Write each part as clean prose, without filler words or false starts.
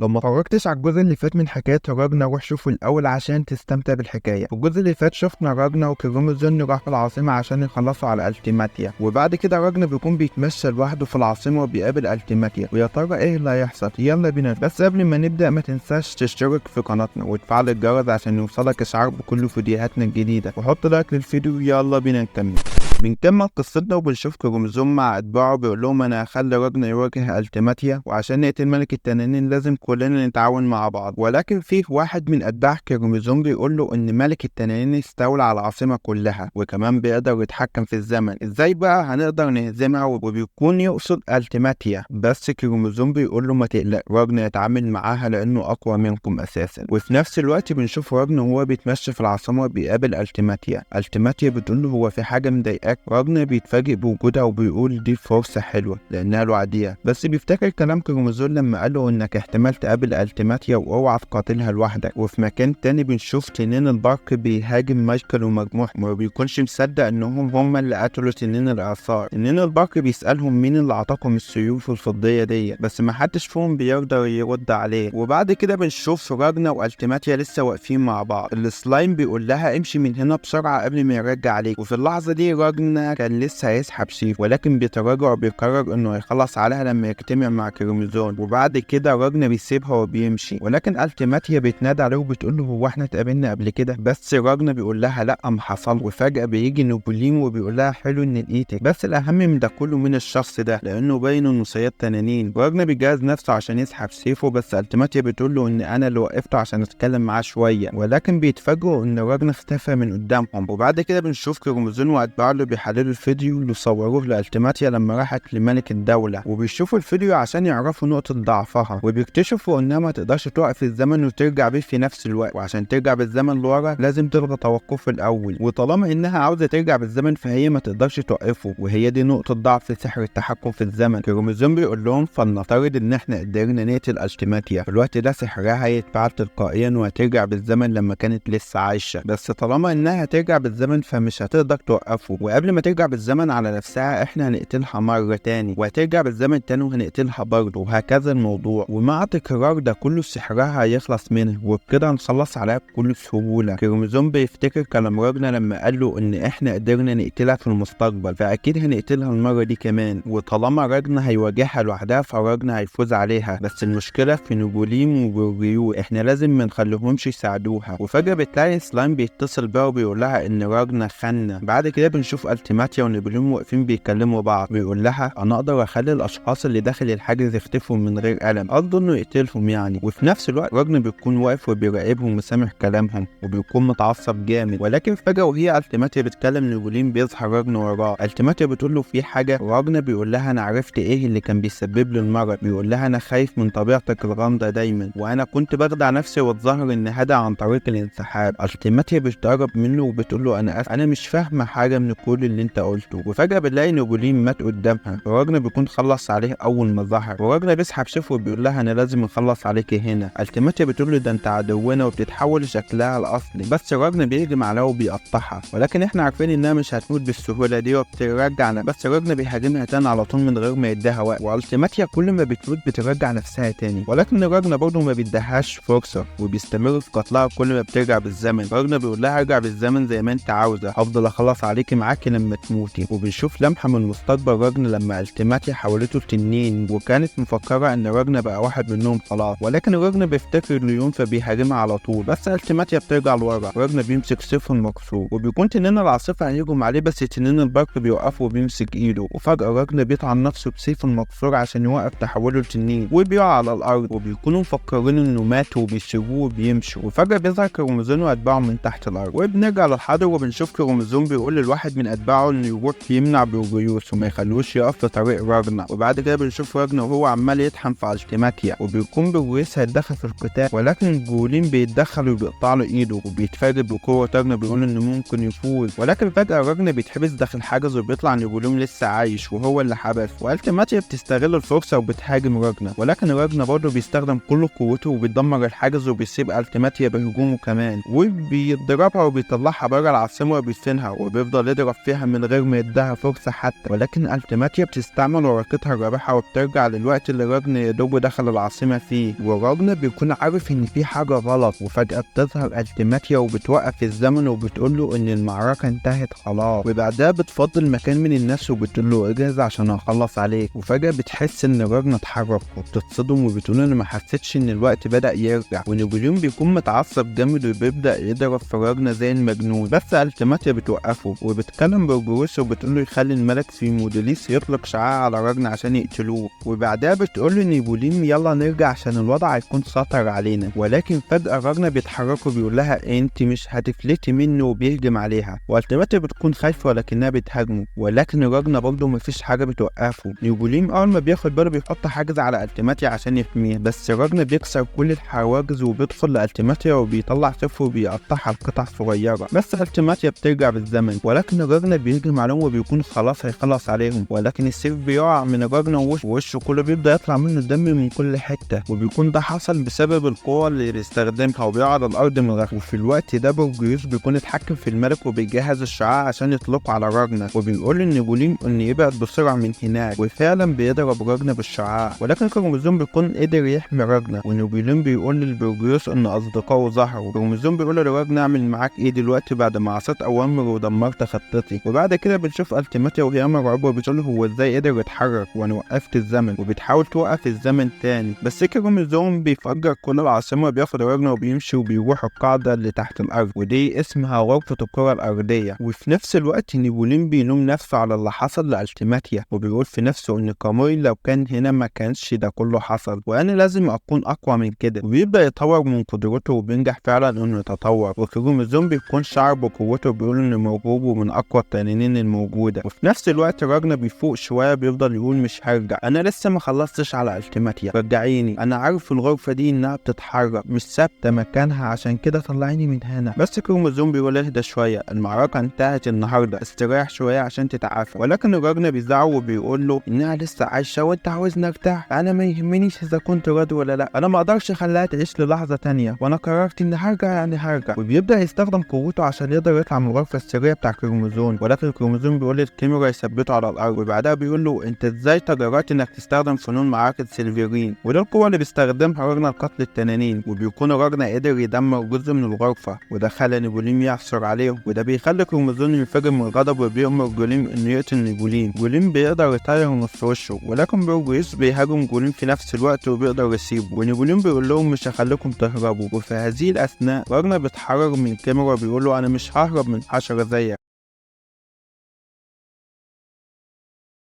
لو ما اتفرجتش على الجزء اللي فات من حكاية راجنا روح شوفه الأول عشان تستمتع بالحكاية. في الجزء اللي فات شفنا راجنا وكيروموزون راحوا العاصمة عشان يخلصوا على التيماتيا، وبعد كده راجنا بيكون بيتمشى لوحده في العاصمة وبيقابل التيماتيا، ويا ترى ايه اللي هيحصل؟ يلا بينا. بس قبل ما نبدأ ما تنساش تشترك في قناتنا وتفعل الجرس عشان يوصلك إشعار بكل فيديوهاتنا الجديدة، وحط لايك للفيديو. يلا بينا نكمل. بنكمل قصتنا وبنشوف كروموزوم مع اتباعه بيقول لهم انا هخلي راجنا يواجه التيماتيا، وعشان نقتل ملك التنانين لازم كلنا نتعاون مع بعض. ولكن فيه واحد من اتباع كروموزوم بيقول له ان ملك التنانين استولى على العاصمه كلها وكمان بيقدر يتحكم في الزمن. ازاي بقى هنقدر نهزمها؟ وبيكون يقصد التيماتيا، بس كروموزوم بيقول له ما تقلق، راجنا يتعامل معاها لانه اقوى منكم اساسا. وفي نفس الوقت بنشوف راجنا وهو بيتمشى في العاصمه بيقابل التيماتيا. التيماتيا بتقول له هو في حاجه مضايقاك؟ راجنا بيتفاجئ بوجودها وبيقول دي فرصة حلوة لأنها الوعدية، بس بيفتكر كلام كروموزون لما قاله إنك احتمال تقابل التيماتيا وأوعى تقاتلها لوحدك. وفي مكان تاني بنشوف تنين البرق بيهاجم مايكل ومجموعه، وما بيكونش مصدق إنهم هما اللي قتلوا تنين الإعصار. تنين البرق بيسألهم مين اللي أعطاكم السيوف الفضية دي، بس محدش فيهم بيقدر يرد عليه. وبعد كده بنشوف راجنا والتيماتيا لسه واقفين مع بعض. السلايم بيقول لها امشي من هنا بسرعة قبل ما يرجع عليك. وفي اللحظة دي راجنا كان لسه هيسحب سيف، ولكن بيتراجع وبيقرر انه هيخلص عليها لما يجتمع مع كروموزون. وبعد كده راجنا بيسيبها وبيمشي، ولكن التيماتيا بتنادى عليه وبتقول له هو احنا اتقابلنا قبل كده؟ بس راجنا بيقول لها لا ما حصل. وفجأة بيجي نوبوليم وبيقول لها حلو ان لقيتك، بس الاهم من ده كله من الشخص ده لانه باين انه صياد تنانين. راجنا بيجهز نفسه عشان يسحب سيفه، بس التيماتيا بتقول له ان انا اللي وقفته عشان اتكلم معاه شويه، ولكن بيتفاجئوا ان راجنا اختفى من قدامهم. وبعد كده بنشوف كروموزون واتباعه اللي بيحللوا الفيديو اللي صوروه لالتيماتيا لما راحت لملك الدولة، وبيشوفوا الفيديو عشان يعرفوا نقطة ضعفها، وبيكتشفوا انها ما تقدرش توقف الزمن وترجع بيه في نفس الوقت، وعشان ترجع بالزمن لورا لازم تلغي توقفه الاول. وطالما انها عاوزة ترجع بالزمن فهي ما تقدرش توقفه، وهي دي نقطة ضعف سحر التحكم في الزمن. كروموزوم بيقول لهم فلنفترض ان احنا قدرنا نقتل التيماتيا، في الوقت ده سحرها هيتفعل تلقائيا وهترجع بالزمن لما كانت لسه عايشة، بس طالما انها هترجع بالزمن فمش هتقدر توقفه. وقبل ما ترجع بالزمن على نفسها احنا هنقتلها مرة تاني، وهترجع بالزمن تاني وهنقتلها برضه، وهكذا الموضوع. ومع تكرار ده كله سحرها هيخلص منه، وبكده هنخلص عليها بكل سهولة. كروموزوم بيفتكر كلام راجنا لما قال له ان احنا قدرنا نقتلها في المستقبل، فاكيد هنقتلها المرة دي كمان. وطالما راجنا هيواجهها لوحدها فراجنا هيفوز عليها، بس المشكلة في نوبوليم وبوريو، احنا لازم ما نخليهمش يساعدوها. وفجأة بتلاقي سلايم بيتصل بيها وبيقول لها ان راجنا خاننا. بعد كده بنشوف التيماتيا ونوبوليم واقفين بيكلموا بعض، بيقول لها انا اقدر اخلي الاشخاص اللي داخل الحاجز يختفوا من غير الم، قصده انه يقتلهم يعني. وفي نفس الوقت راجنا بيكون واقف وبيراقبهم وسامع كلامهم وبيكون متعصب جامد. ولكن فجأة وهي التيماتيا بتكلم نوبوليم بيظهر راجنا وراه. التيماتيا بتقول له في حاجة، راجنا بيقول لها انا عرفت ايه اللي كان بيسبب لي المرض. بيقول لها انا خايف من طبيعتك الغامضة دايما، وانا كنت بخدع نفسي واتظاهر ان هذا عن طريق الانسحاب. التيماتيا بتقرب منه وبتقول له انا اسف، انا مش فاهمة حاجة من كل اللي انت قلته. وفجأة بنلاقي نوبوليم مات قدامها، وراجنا بيكون خلص عليه اول ما ظهر، وراجنا بيسحب سيفه وبيقول لها انا لازم اخلص عليكي هنا. التيماتيا بتقول له ده انت عدونا، وبتتحول لشكلها الاصلي، بس راجنا بيهجم عليها وبيقطعها، ولكن احنا عارفين انها مش هتموت بالسهولة دي وبترجع. بس راجنا بيهاجمها تاني على طول من غير ما يديها وقت، والتيماتيا كل ما بتموت بترجع نفسها تاني، ولكن راجنا برضه ما بيديهاش فرصة وبيستمر في قتلها كل ما بترجع بالزمن. راجنا بيقول لها ارجع بالزمن زي ما انت عاوزة، هفضل اخلص عليكي معاكي لما تموتي. وبنشوف لمحة من المستقبل راجنا لما التيماتيا حولته لتنين، وكانت مفكرة ان راجنا بقى واحد منهم خلاص، ولكن راجنا بيفتكر ليون فبيهاجمها على طول، بس التيماتيا بترجع لورا. راجنا بيمسك سيفه المكسور وبيكون تنين العاصفة هيهجم عليه، بس تنين البرق بيوقفه وبيمسك ايده. وفجأة راجنا بيطعن نفسه بسيفه المكسور عشان يوقف تحوله لتنين، وبيقع على الارض وبيكونوا مفكرين انه مات وبيسيبوه وبيمشوا. وفجأة بيظهر كروموزون واتباعه من تحت الارض، وبنرجع للحاضر وبنشوف كروموزون بيقول للواحد من اتباعه انه يروح يمنع بورجيوس وما يخلوش يقف في طريق راجنا. وبعد كده بنشوف راجنا وهو عمال يطحن في التيماتيا، وبيكون بورجيوس هيتدخل في القتال، ولكن جولين بيتدخل وبيقطع له ايده، وبيتفاجئ بقوة راجنا بيقول انه ممكن يفوز. ولكن فجأة راجنا بيتحبس داخل حاجز وبيطلع نيبوليون لسه عايش وهو اللي حبس، والتيماتيا بتستغل الفرصة وبتهاجم راجنا، ولكن راجنا برضه بيستخدم كل قوته وبيدمر الحاجز وبيسيب التيماتيا بهجومه كمان، وبيضربها وبيطلعها بره العاصمة وبيدفنها، وبيفضل يضرب فيها من غير ما يديها فرصة حتى، ولكن التيماتيا بتستعمل ورقتها الرابحة وبترجع للوقت اللي راجنا يا دوب دخل العاصمة فيه، وراجنا بيكون عارف ان في حاجة غلط، وفجأة بتظهر التيماتيا وبتوقف الزمن وبتقوله ان المعركة انتهت خلاص، وبعدها بتفضل مكان من الناس وبتقوله اجهز عشان اخلص عليك، وفجأة بتحس ان راجنا اتحرك وبتتصدم وبتقول انا ما حسيتش ان الوقت بدأ يرجع، ونابليون بيكون متعصب جامد وبيبدأ يضرب في راجنا زي المجنون، بس التيماتيا بتوقفه وبتكلم برجروس وبتقوله يخلي الملك في موديليس يطلق شعاع على راجنا عشان يقتلوه، وبعدها بتقوله نابليون يلا نرجع عشان الوضع هيكون خطر علينا، ولكن فجأة راجنا بيتحرك وبيقول لها انت مش هتفلتي منه وبيهجم عليها، والتيماتيا بتكون خايفة ولكنها بتهاجمه، ولكن راجنا برضه مفيش حاجة بتوقفه. نابليون اول ما بياخد باله بيحط حاجز على التيماتيا عشان يحميها، بس راجنا بيكسر كل الحواجز وبيدخل لالتيماتيا وبيطلع سيفه وبيقطعها لقطع صغيرة، بس التيماتيا بترجع بالزمن، ولكن راجنا بيهجم عليهم وبيكون خلاص هيخلص عليهم، ولكن السيف بيقع من راجنا ووشه كله بيبدأ يطلع منه دم من كل حتة، وبيكون ده حصل بسبب القوة اللي بيستخدمها وبيقع على الأرض من غيره، وفي الوقت ده برجيوس بيكون اتحكم في الملك وبيجهز الشعاع عشان يطلقه على راجنا، وبيقول لنابليون إن يبعد بسرعة من هناك، وفعلا بيضرب راجنا بالشعاع، ولكن كروموزوم بيكون قدر يحمي راجنا، ونابليون بيقول لبرجيوس إن أصدقائه ظهروا، كروموزوم بيقول لراجنا أعمل معاك إيه دلوقتي بعد ما عصيت أوامر ودمرت خطتي، وبعد كده بنشوف التيماتيا وهي مرعوبة وبتقول هو إزاي قدر يتحرك وأنا وقفت الزمن، وبتحاول توقف الزمن تاني، بس كروموزوم بيفجر كل العاصمة وبياخد راجنا وبيمشي وبيروح القاعدة اللي تحت الأرض، ودي اسمها غرفة الكرة الأرضية، وفي نفس الوقت نابليون بيلوم نفسه على اللي حصل لالتيماتيا، وبيقول في نفسه إن كامويل لو كان هنا ما كانش ده كله حصل، وأنا لازم أكون أقوى من كده، وبيبدأ يطور من قدرته وبينجح فعلا إنه يتطور، وكروموزوم بيكون شعر بقوته وبيقول إن موهوبه من أقوى التنانين الموجودة، وفي نفس الوقت راجنا بيفوق شوية بيفضل يقول مش هرجع، أنا لسه ما خلصتش على التيماتيا، رجعيني، أنا عارف الغرفة دي إنها بتتحرك مش ثابتة مكانها عشان كده طلعيني من هنا، بس كروموزوم بيقول اهدى شوية، المعركة انتهت النهاردة، استريح شوية عشان تتعافى، ولكن راجنا بيزعق وبيقول له إنها لسه عايشة وأنت عاوزني أرتاح، أنا ما يهمنيش إذا كنت راضي ولا لأ، أنا ما أقدرش أخليها تعيش للحظة تانية، وأنا قررت إني هرجع يعني هرجع، وبيبدأ يستخدم قوته عشان يقدر يطلع من الغرفة السرية بتاع كروموزوم، ولكن كروموزوم بيقول للكاميرا يثبته على الأرض، وبعدها بيقول له أنت إزاي تجرأت إنك تستخدم فنون معركة سيلفيرين، وده القوة اللي بيستخدمها راجنا لقتل التنانين، وبيكون راجنا قدر يدمر جزء من الغرفة، وده خلى نابليون يعثر عليه، وده بيخلي كروموزوم ينفجر من الغضب وبيأمر جوليم إنه يقتل نابليون، جوليم بيقدر يطير نص وشه، ولكن برجيوس بيهاجم جوليم في نفس الوقت وبيقدر يسيبه، ونابليون بيقول لهم مش هخليكم تهربوا، وفي هذه الأثناء راجنا بيتحرر من الكاميرا وبيقول له أنا مش ههرب من حشرة زيك.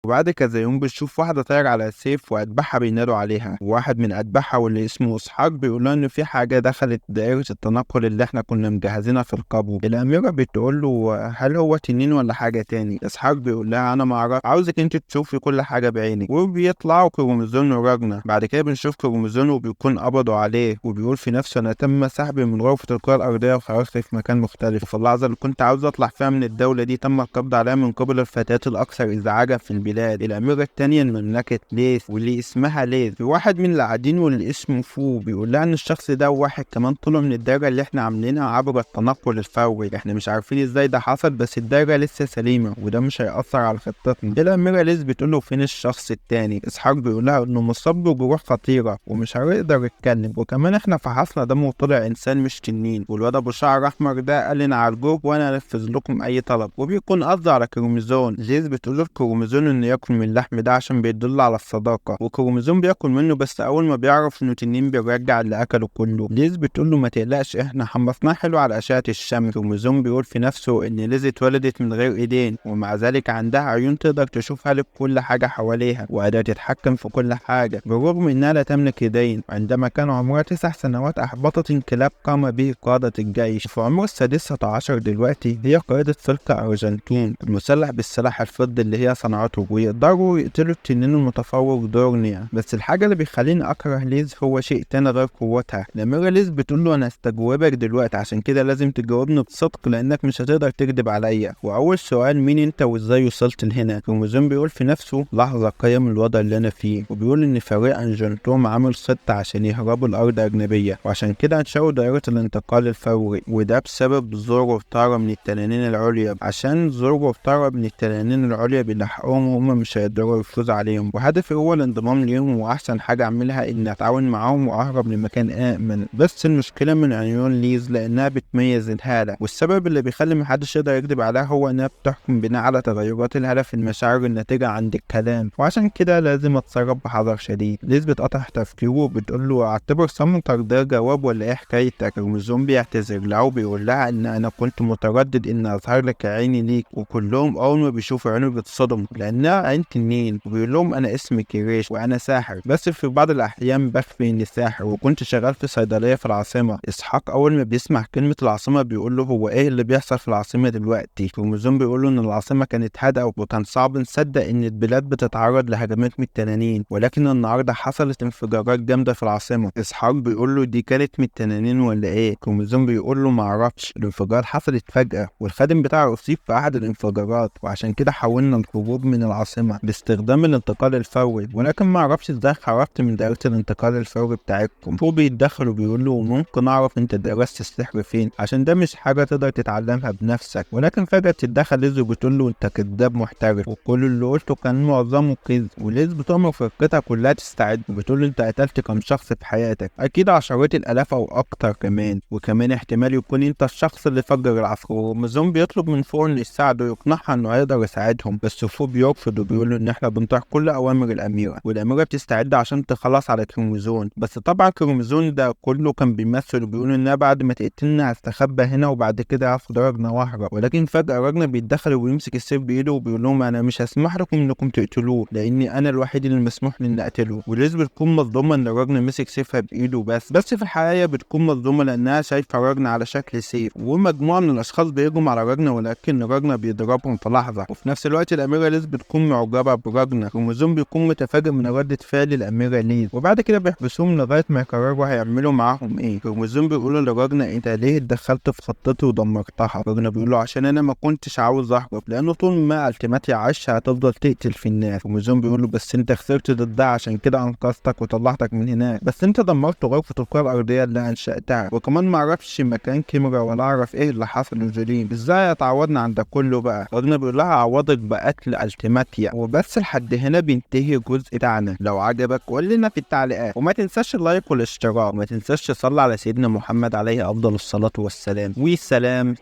وبعد كذا يوم بنشوف واحدة طايرة على سيف وأتباعها بينادوا عليها، وواحد من أتباعها واللي اسمه إسحاق بيقول له إن في حاجة دخلت دائرة التنقل اللي إحنا كنا مجهزينها في القبو، الأميرة بتقول له هل هو تنين ولا حاجة تاني؟ إسحاق بيقول لها أنا معرفش، عاوزك أنت تشوفي كل حاجة بعينك، وبيطلعوا كروموزوم وراجنا، بعد كده بنشوف كروموزوم وبيكون قبضوا عليه وبيقول في نفسه أنا تم سحبي من غرفة الكرة الأرضية وخرجت في مكان مختلف، وفي اللحظة اللي كنت عاوز أطلع فيها من الدولة دي تم القبض عليها من قبل الفتاة الأكثر إزعاجا في البلاد، الأميرة التانية من مملكة ليث واللي اسمها ليث، في واحد من اللي قاعدين واللي اسمه فو بيقول لها إن الشخص ده واحد كمان طلع من الدايرة اللي إحنا عاملينها عبر التنقل الفوري، إحنا مش عارفين إزاي ده حصل بس الدايرة لسه سليمة وده مش هيأثر على خطتنا. الأميرة ليث بتقول له فين الشخص التاني؟ إسحاق بيقول لها إنه مصاب بجروح خطيرة ومش هيقدر يتكلم، وكمان إحنا فحصنا دمه وطلع إنسان مش تنين، والواد أبو شعر أحمر ده قال لنا عالجوه وأنا أنفذ لكم أي طلب، وبيكون قصده على كروموزوم. ليث بتقول له كروموزوم إنه ياكل من اللحم ده عشان بيدل على الصداقة، وكروموزوم بياكل منه بس أول ما بيعرف إنه تنين بيرجع اللي أكله كله. ليز بتقول له ما تقلقش إحنا حمصناه حلو على أشعة الشمس. كروموزوم بيقول في نفسه إن ليز اتولدت من غير إيدين ومع ذلك عندها عيون تقدر تشوف هالك كل حاجة حواليها وقادرة تتحكم في كل حاجة بالرغم إنها لا تملك إيدين. عندما كان عمرها 9 سنوات أحبطت انقلاب قام به قادة الجيش. في عمر ال16 دلوقتي هي قائدة فرقة أرجنتون المسلح بالسلاح الفضي اللي هي صنعته، ويقدروا يقتلوا التنين المتفوق دورنيا. بس الحاجة اللي بيخليني أكره ليز هو شيء تاني غير قوتها. الأميرة ليز بتقول له أنا هستجوبك دلوقتي، عشان كده لازم تجاوبني بصدق لأنك مش هتقدر تكذب عليا. وأول سؤال مين أنت وإزاي وصلت لهنا؟ كروموزوم بيقول في نفسه لحظة قيم الوضع اللي أنا فيه، وبيقول إن فريق أنجنتوم عامل خطة عشان يهربوا الأرض أجنبية، وعشان كده انشأوا دائرة الانتقال الفوري، وده بسبب زورو وتارا من التنانين العليا، عشان زورو وتارا من التنانين العليا بيلحقوهم وهم مش هيقدروا يفوزوا عليهم. وهدفي هو الانضمام ليهم، وأحسن حاجة أعملها إن أتعاون معاهم وأهرب لمكان آمن. بس المشكلة من عيون ليز لأنها بتميز الهالة، والسبب اللي بيخلي محدش يقدر يكذب عليها هو إنها بتحكم بناء على تغيرات الهالة في المشاعر الناتجة عند الكلام، وعشان كده لازم أتصرف بحذر شديد. ليز بتقطع تفكيره وبتقول له اعتبر صمتك ده جواب ولا ايه حكايتك؟ كروموزوم بيعتذر لها وبيقول لها ان انا كنت متردد ان اظهر لك عيني ليك، وكلهم اول ما بيشوفوا عينه بيتصدموا لانها عين تنين. وبيقول لهم انا اسمي كريش وانا ساحر، بس في بعض الاحيان بخفي اني ساحر، وكنت شغال في صيدليه في العاصمه. اسحاق اول ما بيسمع كلمه العاصمه بيقول له هو ايه اللي بيحصل في العاصمه دلوقتي؟ كروموزوم بيقول له ان العاصمه كانت هادئه وكان صعب نصدق ان البلاد بتتعرض لهجمات من التنانين، ولكن النهارده حصلت انفجارات جامده في العاصمه. اسحاق بيقول له دي كانت من التنانين ولا ايه؟ كروموزوم بيقول له معرفش، الانفجار حصلت فجأة والخادم بتاعه اصيب في احد الانفجارات، وعشان كده حاولنا الهروب من العاصمة باستخدام الانتقال الفوري، ولكن معرفش ازاي خرجت من دائرة الانتقال الفوري بتاعتكم. هو بيتدخل وبيقول له ممكن اعرف انت درست السحر فين؟ عشان ده مش حاجة تقدر تتعلمها بنفسك. ولكن فجأة بتتدخل ليز وبتقول له انت كذاب محترف، وكل اللي قلته كان معظمه كذب. وليز بتؤمر فرقتها كلها تستعد وبتقول له انت قتلت كم شخص في حياتك؟ اكيد عشرات الالاف او اكتر كمان، وكمان احتمال يكون انت الشخص اللي فجر العسكر. ومازون بيطلب من فور انه يساعده ويقنعها انه هيقدر يساعدهم، بس فور بيرفض وبيقول له ان احنا بنطيع كل اوامر الاميره، والاميره بتستعد عشان تخلص على كروموزون. بس طبعا كروموزون ده كله كان بيمثل وبيقول انها بعد ما تقتلنا هستخبى هنا وبعد كده هاخد راجنا واهرب. ولكن فجاه راجنا بيتدخل ويمسك السيف بايده وبيقول لهم انا مش هسمح لكم انكم تقتلوه لاني انا الوحيد اللي مسموح لي اني اقتله. وليز بتكون مصدومه ان راجنا مسك سيفها بايده بس في الحقيقه بتكون مصدومه لانها شايفه راجنا على شكل سيف، ومجموعه من الاشخاص بيهجموا على راجنا ولكن راجنا بيضربهم في لحظه. وفي نفس الوقت الاميره ليز بتكون معجبه براجنا. كروموزوم بيكون متفاجئ من رده فعل الاميره ليز، وبعد كده بيحبسوهم لغايه ما يقرروا هيعملوا معاهم ايه. كروموزوم بيقول لراجنا انت ليه اتدخلت في خطتي ودمرتها؟ راجنا بيقول له عشان انا ما كنتش عاوز اهرب، لانه طول ما التماتي عايشه هتفضل تقتل في الناس. كروموزوم بيقول له بس انت خسرت ضدها عشان كده انقذتك وطلعتك من هناك، بس انت دمرت غرفه الكره الارضيه اللي انشاتها، وكمان ما اعرفش مكان كاميرا ولا اعرف ايه اللي حصل لجولين. ازاي اتعوضنا عن ده كله بقى؟ راجنا بيقول لها اعوضك بقتل التماتيا. وبس لحد هنا بينتهي الجزء بتاعنا. لو عجبك قول لنا في التعليقات، وما تنساش اللايك والاشتراك، وما تنساش تصلي على سيدنا محمد عليه افضل الصلاه والسلام. والسلام.